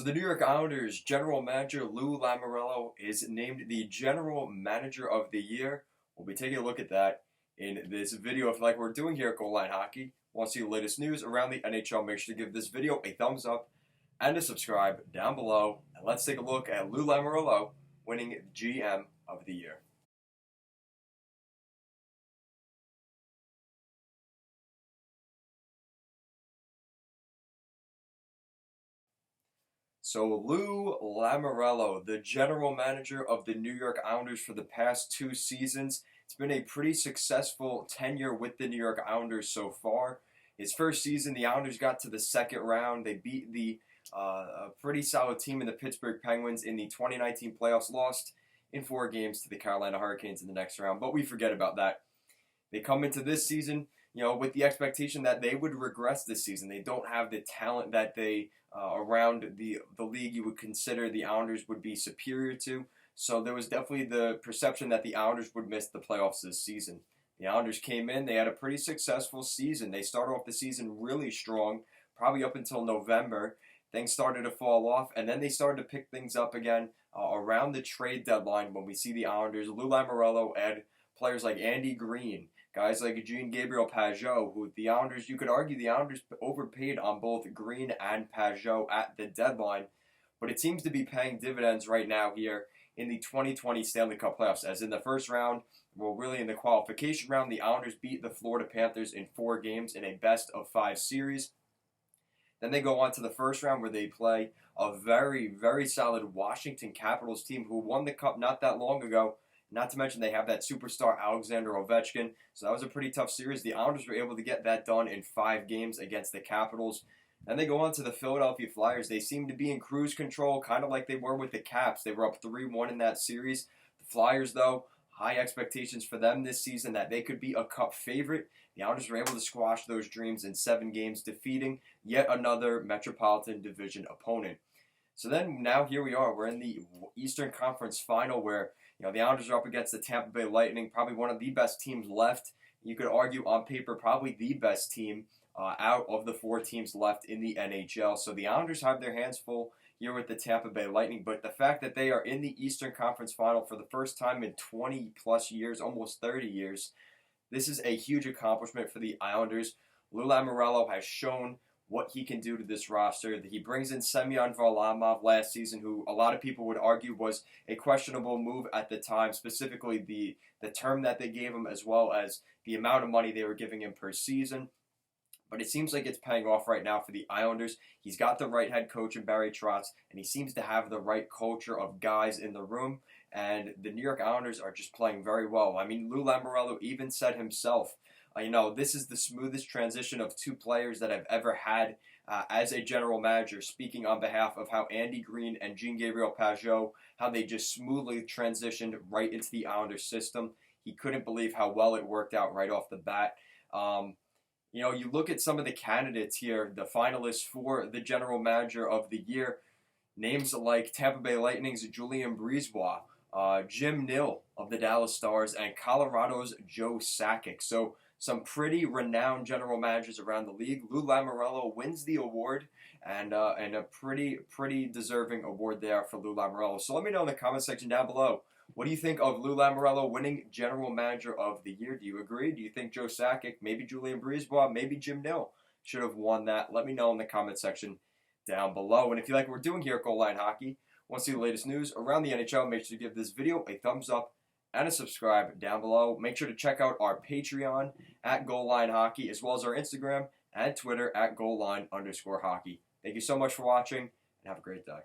So the New York Islanders general manager Lou Lamoriello is named the general manager of the year. We'll be taking a look at that in this video. If like we're doing here at Goal Line Hockey, want to see the latest news around the NHL, make sure to give this video a thumbs up and a subscribe down below. And let's take a look at Lou Lamoriello winning GM of the year. So Lou Lamoriello, the general manager of the New York Islanders for the past 2 seasons. It's been a pretty successful tenure with the New York Islanders so far. His first season, the Islanders got to the second round. They beat a pretty solid team in the Pittsburgh Penguins in the 2019 playoffs, lost in 4 games to the Carolina Hurricanes in the next round, but we forget about that. They come into this season, with the expectation that they would regress this season. They don't have the talent that they around the league you would consider the Islanders would be superior to. So there was definitely the perception that the Islanders would miss the playoffs this season. The Islanders came in, they had a pretty successful season. They started off the season really strong, probably up until November. Things started to fall off, and then they started to pick things up again around the trade deadline when we see the Islanders. Lou Lamoriello add players like Andy Green, guys like Jean-Gabriel Pageau, who the Islanders, you could argue the Islanders overpaid on both Green and Pageau at the deadline, but it seems to be paying dividends right now here in the 2020 Stanley Cup playoffs, as in the first round, well, really in the qualification round, the Islanders beat the Florida Panthers in 4 games in a best-of-5 series. Then they go on to the first round where they play a very, very solid Washington Capitals team who won the Cup not that long ago. Not to mention they have that superstar Alexander Ovechkin. So that was a pretty tough series. The Islanders were able to get that done in 5 games against the Capitals. Then they go on to the Philadelphia Flyers. They seem to be in cruise control, kind of like they were with the Caps. They were up 3-1 in that series. The Flyers, though, high expectations for them this season that they could be a Cup favorite. The Islanders were able to squash those dreams in 7 games, defeating yet another Metropolitan Division opponent. So then now here we are. We're in the Eastern Conference Final where the Islanders are up against the Tampa Bay Lightning, probably one of the best teams left. You could argue on paper probably the best team out of the 4 teams left in the NHL. So the Islanders have their hands full here with the Tampa Bay Lightning, but the fact that they are in the Eastern Conference Final for the first time in 20 plus years, almost 30 years, this is a huge accomplishment for the Islanders. Lou Lamoriello has shown what he can do to this roster. He brings in Semyon Varlamov last season, who a lot of people would argue was a questionable move at the time, specifically the term that they gave him as well as the amount of money they were giving him per season. But it seems like it's paying off right now for the Islanders. He's got the right head coach in Barry Trotz, and he seems to have the right culture of guys in the room. And the New York Islanders are just playing very well. I mean, Lou Lamoriello even said himself, this is the smoothest transition of 2 players that I've ever had as a general manager, speaking on behalf of how Andy Green and Jean-Gabriel Pageau, how they just smoothly transitioned right into the Islanders system. He couldn't believe how well it worked out right off the bat. You look at some of the candidates here, the finalists for the general manager of the year, names like Tampa Bay Lightning's Julien Brisebois, Jim Nill of the Dallas Stars, and Colorado's Joe Sakic. So some pretty renowned general managers around the league. Lou Lamoriello wins the award, and a pretty deserving award there for Lou Lamoriello. So let me know in the comment section down below. What do you think of Lou Lamoriello winning General Manager of the Year? Do you agree? Do you think Joe Sakic, maybe Julien Brisebois, maybe Jim Nill should have won that? Let me know in the comment section down below. And if you like what we're doing here at Goal Line Hockey, want to see the latest news around the NHL, make sure to give this video a thumbs up and a subscribe down below. Make sure to check out our Patreon at Goal Line Hockey, as well as our Instagram and Twitter at goalline_hockey. Thank you so much for watching, and have a great day.